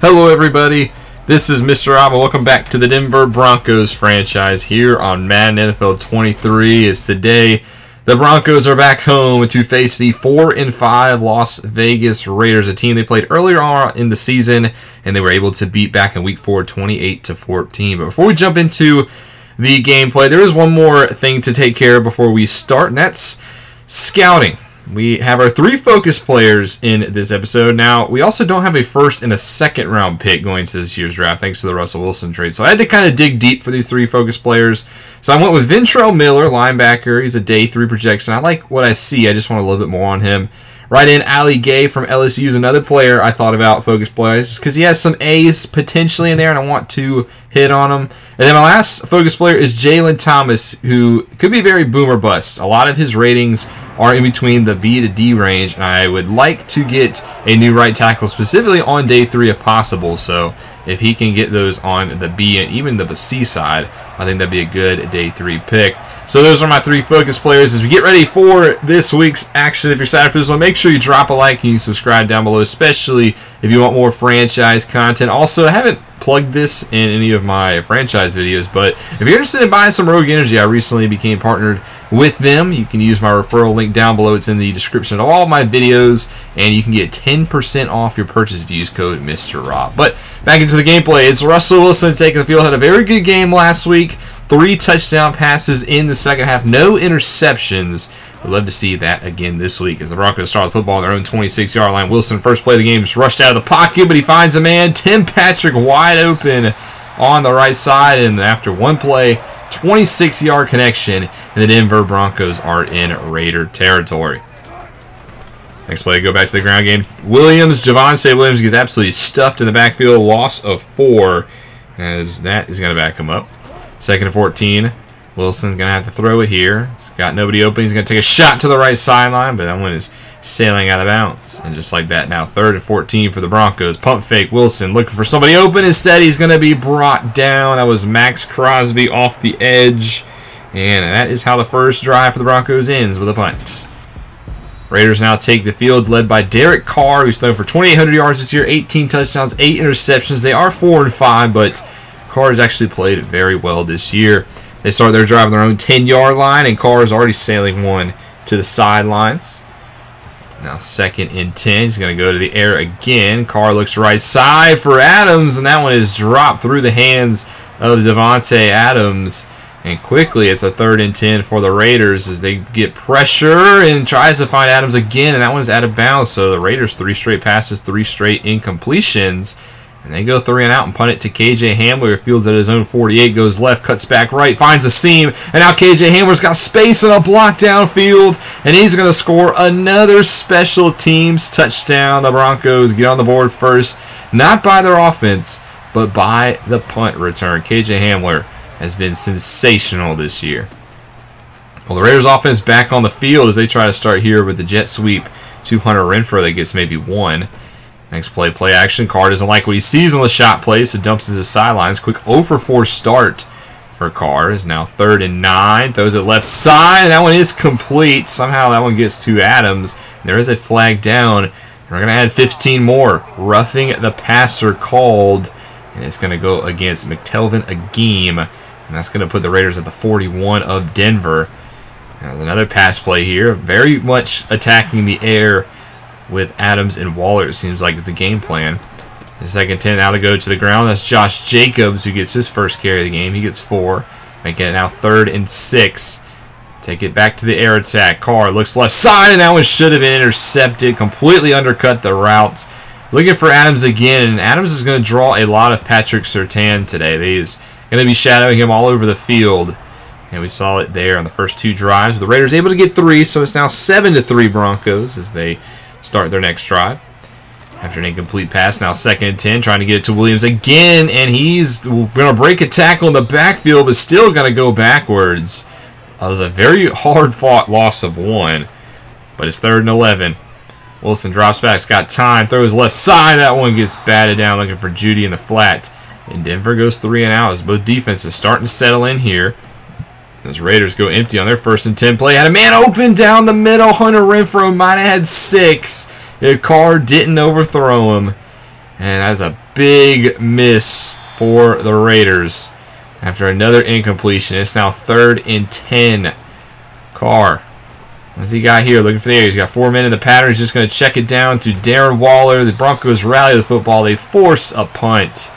Hello everybody, this is Mr. Rob and welcome back to the Denver Broncos franchise here on Madden NFL 23. As today, the Broncos are back home to face the 4-5 Las Vegas Raiders, a team they played earlier on in the season and they were able to beat back in week 4 28-14. But before we jump into the gameplay, there is one more thing to take care of before we start, and that's scouting. We have our 3 focus players in this episode. Now, we also don't have a first and a second round pick going to this year's draft thanks to the Russell Wilson trade. So I had to kind of dig deep for these 3 focus players. So I went with Ventrell Miller, linebacker. He's a day 3 projection. I like what I see. I just want a little bit more on him. Right in, Ali Gay from LSU is another player I thought about focus players because he has some A's potentially in there and I want to hit on him. And then my last focus player is Jalen Thomas, who could be very boom or bust. A lot of his ratings are in between the B to D range, and I would like to get a new right tackle specifically on day 3 if possible. So if he can get those on the B and even the C side, I think that'd be a good day 3 pick. So those are my 3 focus players. As we get ready for this week's action, if you're excited for this one, make sure you drop a like and you subscribe down below, especially if you want more franchise content. Also, I haven't plugged this in any of my franchise videos, but if you're interested in buying some Rogue Energy, I recently became partnered with them. You can use my referral link down below. It's in the description of all my videos, and you can get 10% off your purchase if you use code Mr. Rob. But back into the gameplay. It's Russell Wilson taking the field. Had a very good game last week. 3 touchdown passes in the second half. No interceptions. We'd love to see that again this week as the Broncos start the football on their own 26-yard line. Wilson, first play of the game, just rushed out of the pocket, but he finds a man. Tim Patrick wide open on the right side, and after one play, 26-yard connection, and the Denver Broncos are in Raider territory. Next play, go back to the ground game. Javonte Williams gets absolutely stuffed in the backfield. Loss of 4, as that is going to back him up. 2nd and 14. Wilson's going to have to throw it here. He's got nobody open. He's going to take a shot to the right sideline, but that one is sailing out of bounds. And just like that, now 3rd and 14 for the Broncos. Pump fake. Wilson looking for somebody open. Instead, he's going to be brought down. That was Max Crosby off the edge. And that is how the first drive for the Broncos ends, with a punt. Raiders now take the field, led by Derek Carr, who's thrown for 2,800 yards this year, 18 touchdowns, 8 interceptions. They are 4-5, but Carr has actually played very well this year. They start their drive on their own 10-yard line, and Carr is already sailing one to the sidelines. Now 2nd and 10. He's going to go to the air again. Carr looks right side for Adams, and that one is dropped through the hands of Davante Adams. And quickly, it's a 3rd and 10 for the Raiders as they get pressure and tries to find Adams again, and that one's out of bounds. So the Raiders, 3 straight passes, 3 straight incompletions. And they go 3 and out and punt it to KJ Hamler. Fields at his own 48, goes left, cuts back right, finds a seam. And now KJ Hamler's got space and a block downfield. And he's going to score another special teams touchdown. The Broncos get on the board first, not by their offense, but by the punt return. KJ Hamler has been sensational this year. Well, the Raiders offense back on the field as they try to start here with the jet sweep to Hunter Renfrow. That gets maybe 1. Next play, play action. Carr doesn't like what he sees on the shot play, so dumps to the sidelines. Quick 0-for-4 start for Carr. Is now 3rd and 9. Throws it left side, and that one is complete. Somehow that one gets to Adams. There is a flag down. And we're going to add 15 more. Roughing the passer called, and it's going to go against McTelvin Agim. And that's going to put the Raiders at the 41 of Denver. Now, another pass play here. Very much attacking the air with Adams and Waller, it seems like, is the game plan. The 2nd 10 now to go to the ground. That's Josh Jacobs who gets his first carry of the game. He gets 4. Making it now 3rd and 6. Take it back to the air attack. Carr looks left side, and that one should have been intercepted. Completely undercut the route. Looking for Adams again, and Adams is going to draw a lot of Patrick Surtain today. He's going to be shadowing him all over the field. And we saw it there on the first 2 drives. The Raiders able to get 3, so it's now 7-3 Broncos as they start their next drive. After an incomplete pass, now 2nd and 10, trying to get it to Williams again, and he's going to break a tackle in the backfield, but still going to go backwards. That was a very hard-fought loss of 1, but it's 3rd and 11. Wilson drops back, has got time, throws left side, that one gets batted down, looking for Judy in the flat. And Denver goes 3 and out as both defenses starting to settle in here. As Raiders go empty on their 1st and 10 play. Had a man open down the middle. Hunter Renfrow might have had 6 if Carr didn't overthrow him. And that's a big miss for the Raiders. After another incompletion, it's now 3rd and 10. Carr. What's he got here? Looking for the air. He's got 4 men in the pattern. He's just going to check it down to Darren Waller. The Broncos rally the football. They force a punt.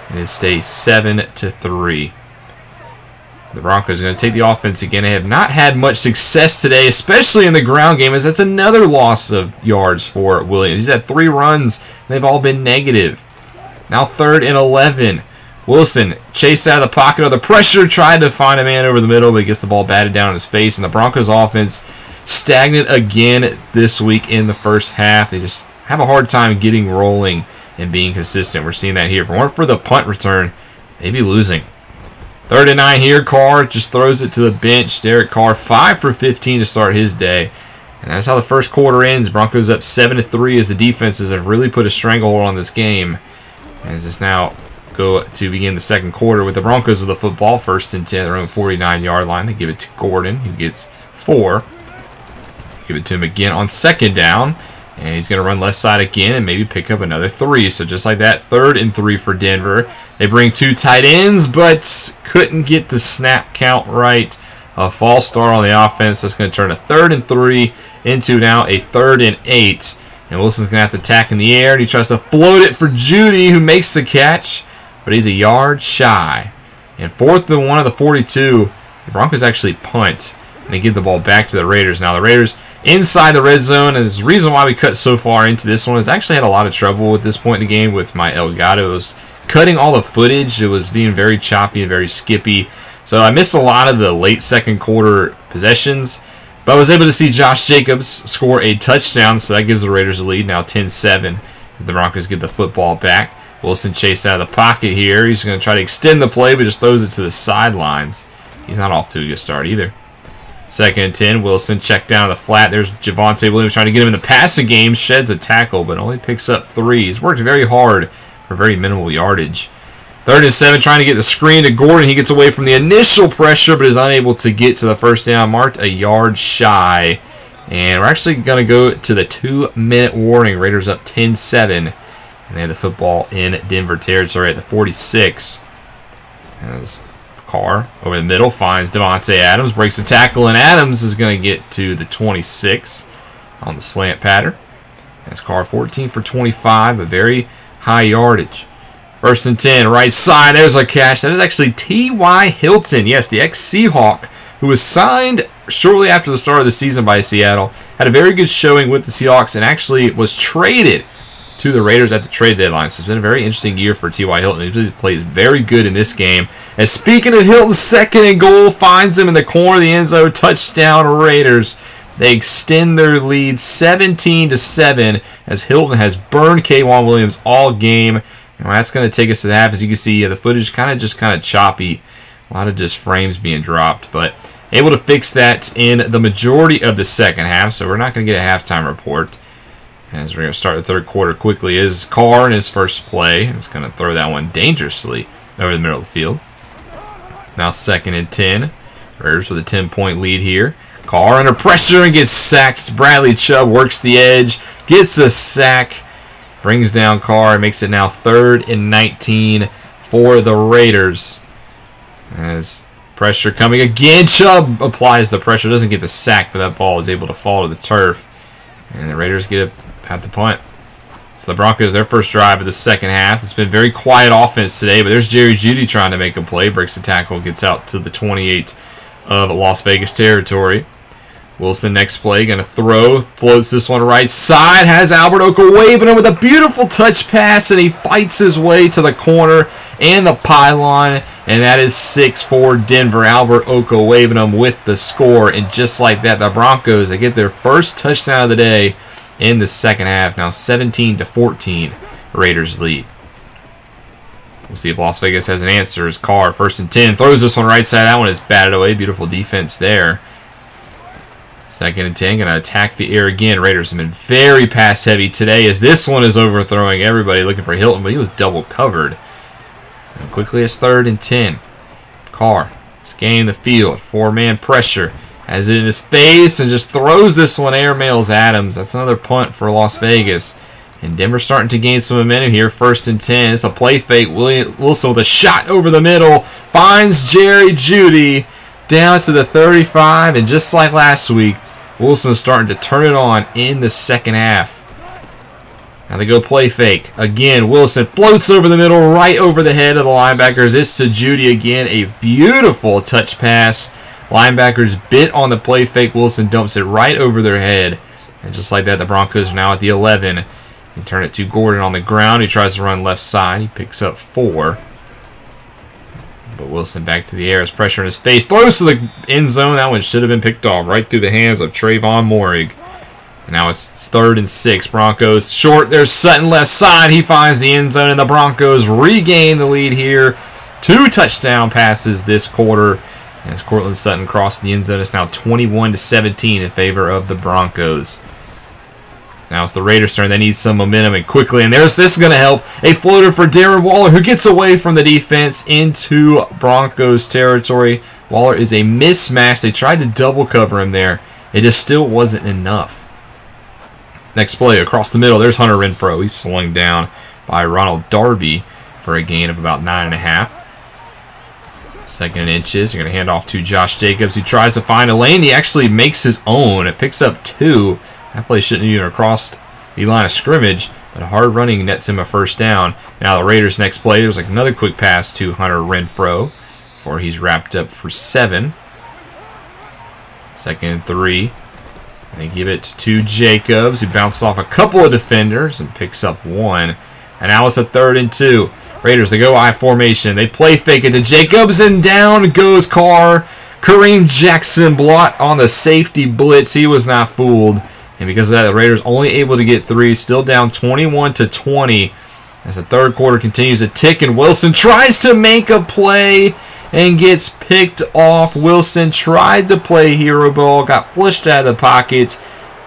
And it stays 7-3. The Broncos are going to take the offense again. They have not had much success today, especially in the ground game, as that's another loss of yards for Williams. He's had 3 runs. They've all been negative. Now 3rd and 11. Wilson chased out of the pocket of the pressure, tried to find a man over the middle, but he gets the ball batted down in his face. And the Broncos offense stagnant again this week in the first half. They just have a hard time getting rolling and being consistent. We're seeing that here. If it weren't for the punt return, they'd be losing. 3rd and 9 here. Carr just throws it to the bench. Derek Carr 5 for 15 to start his day. And that's how the first quarter ends. Broncos up 7-3 as the defenses have really put a stranglehold on this game. As this now go to begin the second quarter with the Broncos with the football. 1st and 10, their own 49-yard line. They give it to Gordon, who gets 4. Give it to him again on 2nd down. And he's going to run left side again and maybe pick up another 3. So just like that, 3rd and 3 for Denver. They bring 2 tight ends, but couldn't get the snap count right. A false start on the offense. That's going to turn a 3rd and 3 into now a 3rd and 8. And Wilson's going to have to attack in the air, and he tries to float it for Judy, who makes the catch. But he's a yard shy. And 4th and 1 of the 42. The Broncos actually punt. And they give the ball back to the Raiders. Now the Raiders inside the red zone. And the reason why we cut so far into this one is I actually had a lot of trouble at this point in the game with my Elgato. It was cutting all the footage. It was being very choppy and very skippy. So I missed a lot of the late second quarter possessions. But I was able to see Josh Jacobs score a touchdown. So that gives the Raiders a lead now 10-7. The Broncos get the football back. Wilson chased out of the pocket here. He's going to try to extend the play, but just throws it to the sidelines. He's not off to a good start either. 2nd and 10. Wilson checked down the flat. There's Javonte Williams trying to get him in the passing game. Sheds a tackle, but only picks up 3. He's worked very hard for very minimal yardage. 3rd and 7, trying to get the screen to Gordon. He gets away from the initial pressure, but is unable to get to the first down. Marked a yard shy. And we're actually going to go to the 2-minute warning. Raiders up 10-7. And they have the football in Denver territory at the 46. As Carr over the middle finds Devontae Adams, breaks the tackle, and Adams is going to get to the 26 on the slant pattern. As Carr 14 for 25, a very high yardage. 1st and 10, right side. There's a catch. That is actually T.Y. Hilton. Yes, the ex-Seahawk, who was signed shortly after the start of the season by Seattle. Had a very good showing with the Seahawks and actually was traded to the Raiders at the trade deadline. So it's been a very interesting year for T.Y. Hilton. He plays very good in this game. And speaking of Hilton, 2nd and goal, finds him in the corner of the end zone. Touchdown Raiders. They extend their lead 17-7 as Hilton has burned K'Wan Williams all game. And that's going to take us to the half. As you can see, the footage kind of choppy. A lot of just frames being dropped. But able to fix that in the majority of the second half. So we're not going to get a halftime report. As we're going to start the third quarter quickly, is Carr in his first play. He's going to throw that one dangerously over the middle of the field. Now 2nd and 10. Raiders with a 10-point lead here. Carr under pressure and gets sacked. Bradley Chubb works the edge, gets a sack, brings down Carr, and makes it now 3rd and 19 for the Raiders. As pressure coming again, Chubb applies the pressure, doesn't get the sack, but that ball is able to fall to the turf. And the Raiders get it at the punt. So the Broncos, their first drive of the second half. It's been very quiet offense today, but there's Jerry Jeudy trying to make a play. Breaks the tackle, gets out to the 28 of Las Vegas territory. Wilson next play, going to throw. Floats this one right side. Has Albert Oka waving him with a beautiful touch pass, and he fights his way to the corner and the pylon. And that is 6 for Denver. Albert Oka waving him with the score. And just like that, the Broncos, they get their first touchdown of the day in the second half. Now 17-14, Raiders lead. We'll see if Las Vegas has an answer. As Carr, 1st and 10, throws this one right side. That one is batted away. Beautiful defense there. 2nd and 10, going to attack the air again. Raiders have been very pass heavy today as this one is overthrowing everybody looking for Hilton, but he was double covered. And quickly it's 3rd and 10. Carr scanning the field. 4-man pressure. Has it in his face and just throws this one, airmails Adams. That's another punt for Las Vegas. And Denver's starting to gain some momentum here. 1st and 10. It's a play fake. Wilson with a shot over the middle. Finds Jerry Jeudy down to the 35. And just like last week, Wilson's starting to turn it on in the second half. Now they go play fake. Again, Wilson floats over the middle, right over the head of the linebackers. It's to Jeudy again. A beautiful touch pass. Linebackers bit on the play fake. Wilson dumps it right over their head. And just like that, the Broncos are now at the 11. They turn it to Gordon on the ground. He tries to run left side. He picks up 4. But Wilson back to the air. His pressure in his face. Throws to the end zone. That one should have been picked off right through the hands of Trayvon Moehrig. And now it's 3rd and 6. Broncos short. There's Sutton left side. He finds the end zone, and the Broncos regain the lead here. 2 touchdown passes this quarter. As Cortland Sutton crossed the end zone, it's now 21-17 in favor of the Broncos. Now it's the Raiders' turn. They need some momentum and quickly. And this is going to help. A floater for Darren Waller, who gets away from the defense into Broncos territory. Waller is a mismatch. They tried to double cover him there. It just still wasn't enough. Next play across the middle. There's Hunter Renfrow. He's slung down by Ronald Darby for a gain of about 9.5. 2nd and inches. You're going to hand off to Josh Jacobs, who tries to find a lane. He actually makes his own. It picks up 2. That play shouldn't even have crossed the line of scrimmage, but a hard running nets him a 1st down. Now the Raiders' next play. There's like another quick pass to Hunter Renfrow before he's wrapped up for 7. 2nd and 3. They give it to Jacobs, who bounces off a couple of defenders and picks up 1. And now it's a 3rd and 2. Raiders, they go I formation. They play fake it to Jacobs, and down goes Carr. Kareem Jackson blot on the safety blitz. He was not fooled. And because of that, the Raiders only able to get 3. Still down 21-20 as the 3rd quarter continues to tick. And Wilson tries to make a play and gets picked off. Wilson tried to play hero ball, got flushed out of the pocket,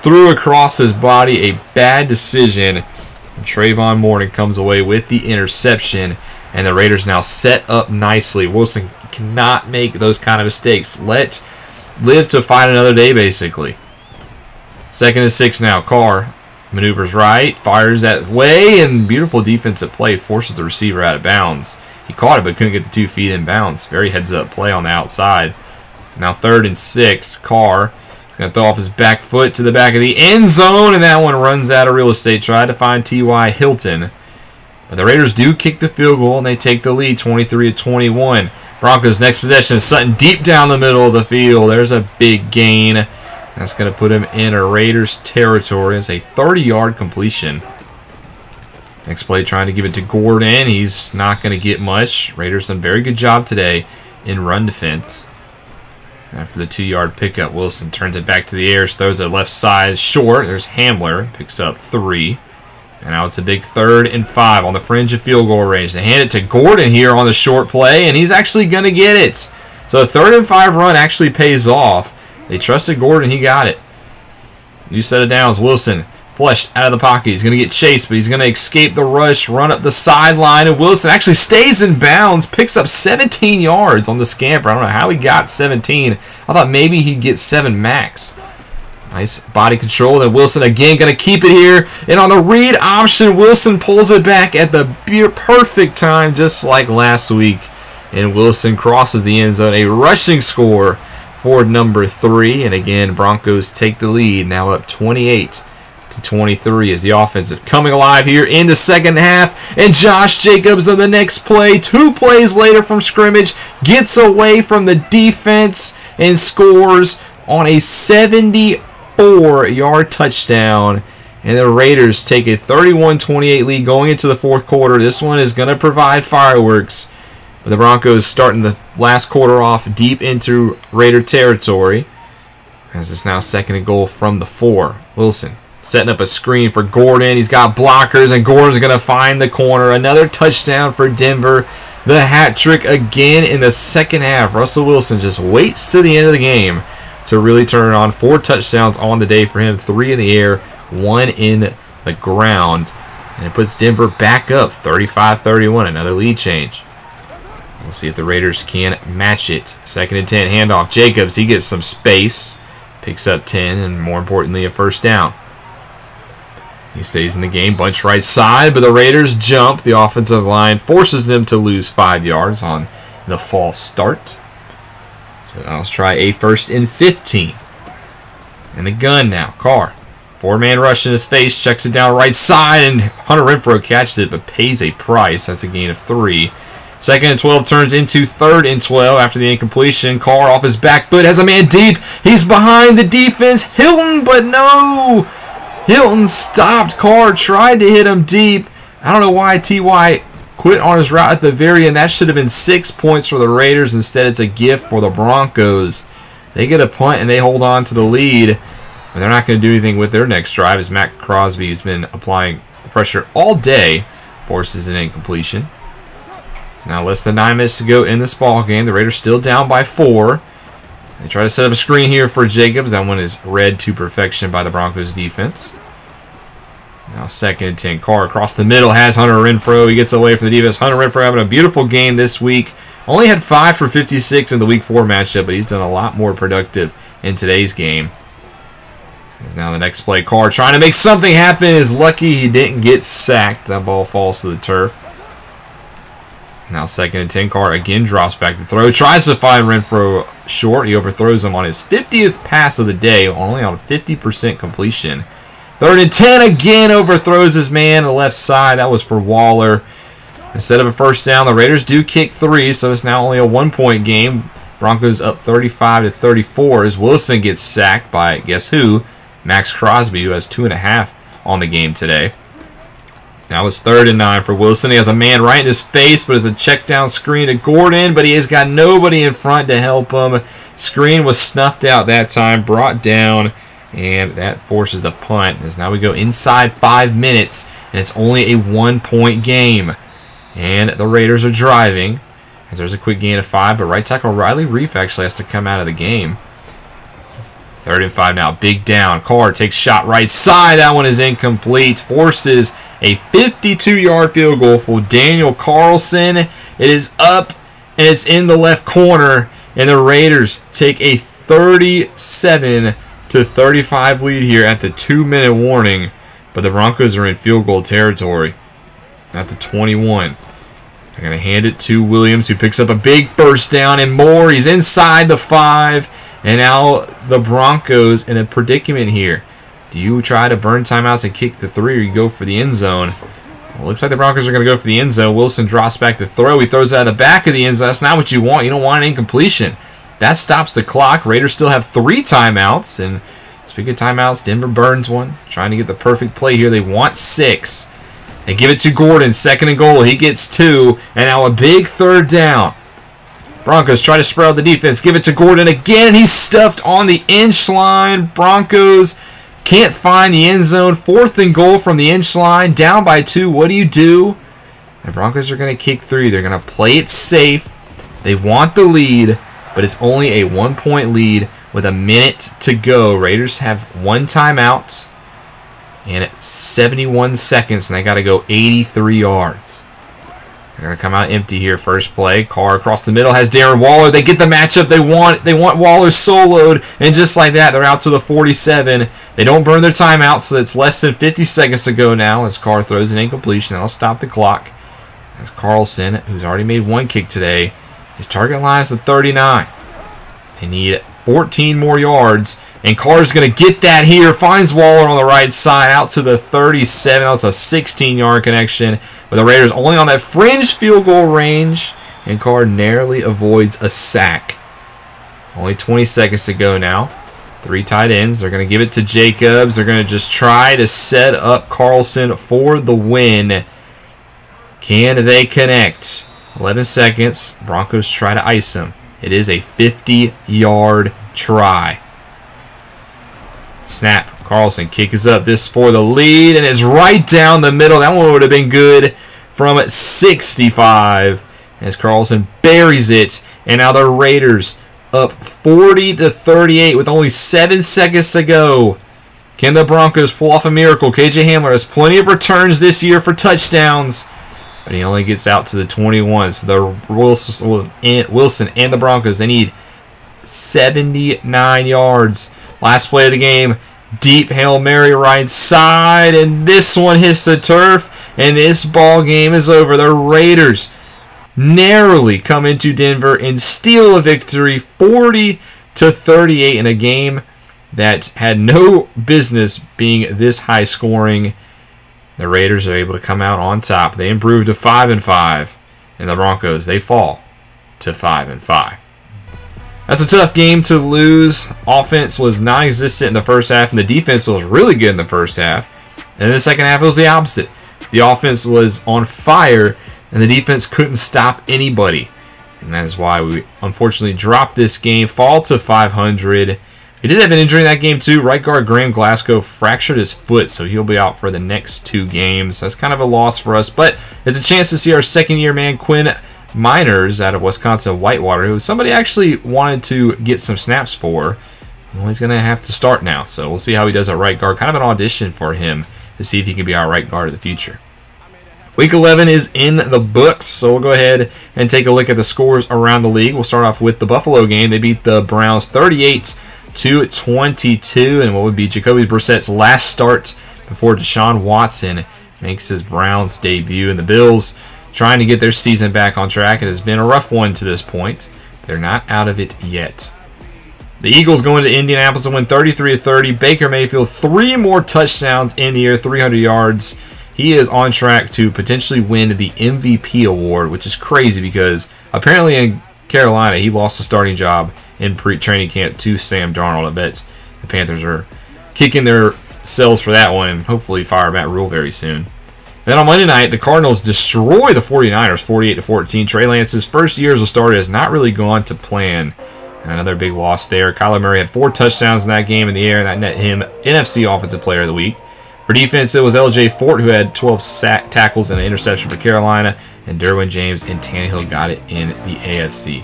threw across his body. A bad decision. And Trayvon Moehrig comes away with the interception. And the Raiders now set up nicely. Wilson cannot make those kind of mistakes. Live to fight another day, basically. 2nd and 6 now. Carr maneuvers right, fires that way, and beautiful defensive play forces the receiver out of bounds. He caught it but couldn't get the 2 feet in bounds. Very heads-up play on the outside. Now 3rd and 6. Carr is going to throw off his back foot to the back of the end zone, and that one runs out of real estate. Tried to find T.Y. Hilton. But the Raiders do kick the field goal, and they take the lead 23-21. Broncos next possession. Sutton deep down the middle of the field. There's a big gain. That's going to put him in a Raiders territory. It's a 30-yard completion. Next play trying to give it to Gordon. He's not going to get much. Raiders done a very good job today in run defense. After the 2-yard pickup, Wilson turns it back to the air. Throws it left side short. There's Hamler. Picks up 3. And now it's a big 3rd and 5 on the fringe of field goal range. They hand it to Gordon here on the short play, and he's actually going to get it. So a 3rd and 5 run actually pays off. They trusted Gordon. He got it. New set of downs. Wilson flushed out of the pocket. He's going to get chased, but he's going to escape the rush, run up the sideline, and Wilson actually stays in bounds, picks up 17 yards on the scamper. I don't know how he got 17. I thought maybe he'd get 7 max. Nice body control. And Wilson again going to keep it here. And on the read option, Wilson pulls it back at the perfect time, just like last week. And Wilson crosses the end zone. A rushing score for number 3. And again, Broncos take the lead, now up 28-23 as the offensive coming alive here in the second half. And Josh Jacobs on the next play, 2 plays later from scrimmage, gets away from the defense and scores on a 74-yard touchdown. And the Raiders take a 31-28 lead going into the 4th quarter. This one is going to provide fireworks. The Broncos starting the last quarter off deep into Raider territory. As it's now 2nd and goal from the 4. Wilson setting up a screen for Gordon. He's got blockers, and Gordon's going to find the corner. Another touchdown for Denver. The hat trick again in the second half. Russell Wilson just waits to the end of the game to really turn it on. 4 touchdowns on the day for him. 3 in the air, 1 in the ground. And it puts Denver back up 35-31. Another lead change. We'll see if the Raiders can match it. 2nd and 10, handoff. Jacobs, he gets some space. Picks up 10, and more importantly, a 1st down. He stays in the game, bunch right side, but the Raiders jump. The offensive line forces them to lose 5 yards on the false start. So now let's try a 1st and 15. And the gun now. Carr. 4-man rush in his face. Checks it down right side. And Hunter Renfrow catches it but pays a price. That's a gain of 3. 2nd and 12 turns into 3rd and 12 after the incompletion. Carr off his back foot. Has a man deep. He's behind the defense. Hilton, but no. Hilton stopped. Carr tried to hit him deep. I don't know why T.Y. quit on his route at the very end. That should have been 6 points for the Raiders. Instead, it's a gift for the Broncos. They get a punt and they hold on to the lead. But they're not going to do anything with their next drive as Matt Crosby, who's been applying pressure all day, forces an incompletion. So now less than 9 minutes to go in this ball game. The Raiders still down by 4. They try to set up a screen here for Jacobs. That one is read to perfection by the Broncos defense. Now 2nd and 10. Carr across the middle has Hunter Renfrow. He gets away from the defense. Hunter Renfrow having a beautiful game this week. Only had 5 for 56 in the Week 4 matchup, but he's done a lot more productive in today's game. As now the next play, Carr trying to make something happen. Is lucky he didn't get sacked. That ball falls to the turf. Now 2nd and 10. Carr again drops back to throw. Tries to find Renfrow short. He overthrows him on his 50th pass of the day, only on 50% completion. 3rd and 10 again, overthrows his man on the left side. That was for Waller. Instead of a 1st down, the Raiders do kick 3, so it's now only a 1-point game. Broncos up 35-34 as Wilson gets sacked by, guess who? Max Crosby, who has 2.5 on the game today. Now it's 3rd and 9 for Wilson. He has a man right in his face, but it's a check down screen to Gordon, but he has got nobody in front to help him. Screen was snuffed out that time, brought down, and that forces a punt. As now we go inside 5 minutes, and it's only a 1-point game. And the Raiders are driving, as there's a quick gain of 5, but right tackle Riley Reef actually has to come out of the game. 3rd and 5 now, big down. Carr takes shot right side. That one is incomplete. Forces a 52-yard field goal for Daniel Carlson. It is up, and it's in the left corner, and the Raiders take a 37-35 lead here at the 2-minute warning, but the Broncos are in field goal territory at the 21. They're going to hand it to Williams, who picks up a big 1st down and more. He's inside the 5, and now the Broncos in a predicament here. Do you try to burn timeouts and kick the 3, or you go for the end zone? Well, it looks like the Broncos are going to go for the end zone. Wilson drops back to throw. He throws it out of the back of the end zone. That's not what you want. You don't want an incompletion. That stops the clock. Raiders still have 3 timeouts. And speaking of timeouts, Denver burns one. Trying to get the perfect play here. They want 6. They give it to Gordon. 2nd and goal. He gets 2. And now a big 3rd down. Broncos try to spread out the defense. Give it to Gordon again. He's stuffed on the inch line. Broncos can't find the end zone. 4th and goal from the inch line. Down by 2. What do? The Broncos are going to kick 3. They're going to play it safe. They want the lead, but it's only a 1-point lead with a minute to go. Raiders have 1 timeout and 71 seconds, and they got to go 83 yards. They're going to come out empty here. First play, Carr across the middle has Darren Waller. They get the matchup they want. They want Waller soloed, and just like that, they're out to the 47. They don't burn their timeout, so it's less than 50 seconds to go now as Carr throws an incompletion. That'll stop the clock. As Carlson, who's already made 1 kick today, his target line is the 39. They need 14 more yards, and Carr's going to get that here. Finds Waller on the right side out to the 37. That was a 16-yard connection. But the Raiders only on that fringe field goal range, and Carr narrowly avoids a sack. Only 20 seconds to go now. 3 tight ends. They're going to give it to Jacobs. They're going to just try to set up Carlson for the win. Can they connect? 11 seconds. Broncos try to ice him. It is a 50-yard try. Snap. Carlson kick is up. This for the lead, and it's right down the middle. That one would have been good from 65 as Carlson buries it. And now the Raiders up 40-38 with only 7 seconds to go. Can the Broncos pull off a miracle? KJ Hamler has plenty of returns this year for touchdowns, but he only gets out to the 21. So the Wilson and the Broncos, they need 79 yards. Last play of the game. Deep Hail Mary right side, and this one hits the turf, and this ball game is over. The Raiders narrowly come into Denver and steal a victory 40-38 in a game that had no business being this high scoring. The Raiders are able to come out on top. They improve to 5-5, and the Broncos, they fall to 5-5. That's a tough game to lose. Offense was non-existent in the first half, and the defense was really good in the first half. And in the second half, it was the opposite. The offense was on fire, and the defense couldn't stop anybody. And that is why we unfortunately dropped this game, fall to 500. We did have an injury in that game too. Right guard Graham Glasgow fractured his foot, so he'll be out for the next 2 games. That's kind of a loss for us, but it's a chance to see our second-year man, Quinn Miners, out of Wisconsin Whitewater, who somebody actually wanted to get some snaps for. Well, he's going to have to start now, so we'll see how he does at right guard. Kind of an audition for him to see if he can be our right guard of the future. Week 11 is in the books, so we'll go ahead and take a look at the scores around the league. We'll start off with the Buffalo game. They beat the Browns 38-22, and what would be Jacoby Brissett's last start before Deshaun Watson makes his Browns debut. And the Bills trying to get their season back on track. It has been a rough one to this point. They're not out of it yet. The Eagles going to Indianapolis and win 33-30. Baker Mayfield, 3 more touchdowns in the year, 300 yards. He is on track to potentially win the MVP award, which is crazy because apparently in Carolina he lost the starting job in pre-training camp to Sam Darnold. I bet the Panthers are kicking their selves for that one and hopefully fire Matt Rule very soon. Then on Monday night, the Cardinals destroy the 49ers 48-14. Trey Lance's first year as a starter has not really gone to plan. And another big loss there. Kyler Murray had 4 touchdowns in that game in the air, and that net him NFC Offensive Player of the Week. For defense, it was L.J. Fort who had 12 sack tackles and an interception for Carolina, and Derwin James and Tannehill got it in the AFC.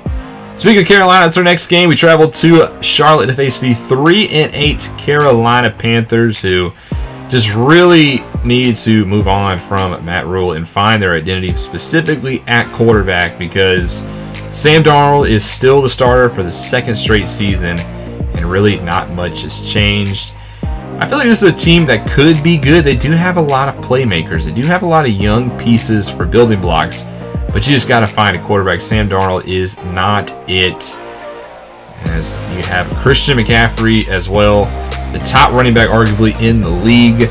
Speaking of Carolina, it's our next game. We traveled to Charlotte to face the 3-8 Carolina Panthers, who just really need to move on from Matt Rule and find their identity specifically at quarterback, because Sam Darnold is still the starter for the 2nd straight season, and really not much has changed. I feel like this is a team that could be good. They do have a lot of playmakers. They do have a lot of young pieces for building blocks, but you just got to find a quarterback. Sam Darnold is not it. As you have Christian McCaffrey as well, the top running back arguably in the league.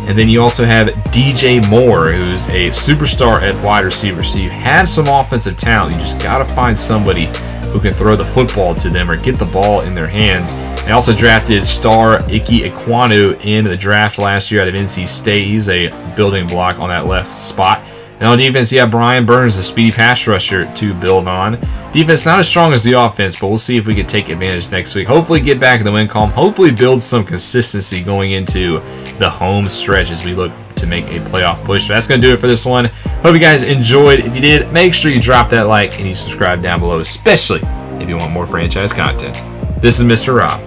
And then you also have DJ Moore, who's a superstar at wide receiver. So you have some offensive talent. You just got to find somebody who can throw the football to them or get the ball in their hands. They also drafted star Ike Ekwonu in the draft last year out of NC State. He's a building block on that left spot. Now on defense, you have Brian Burns, the speedy pass rusher, to build on. Defense not as strong as the offense, but we'll see if we can take advantage next week. Hopefully get back in the win column. Hopefully build some consistency going into the home stretch as we look to make a playoff push. So that's going to do it for this one. Hope you guys enjoyed. If you did, make sure you drop that like and you subscribe down below, especially if you want more franchise content. This is Mr. Rob,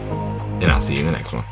and I'll see you in the next one.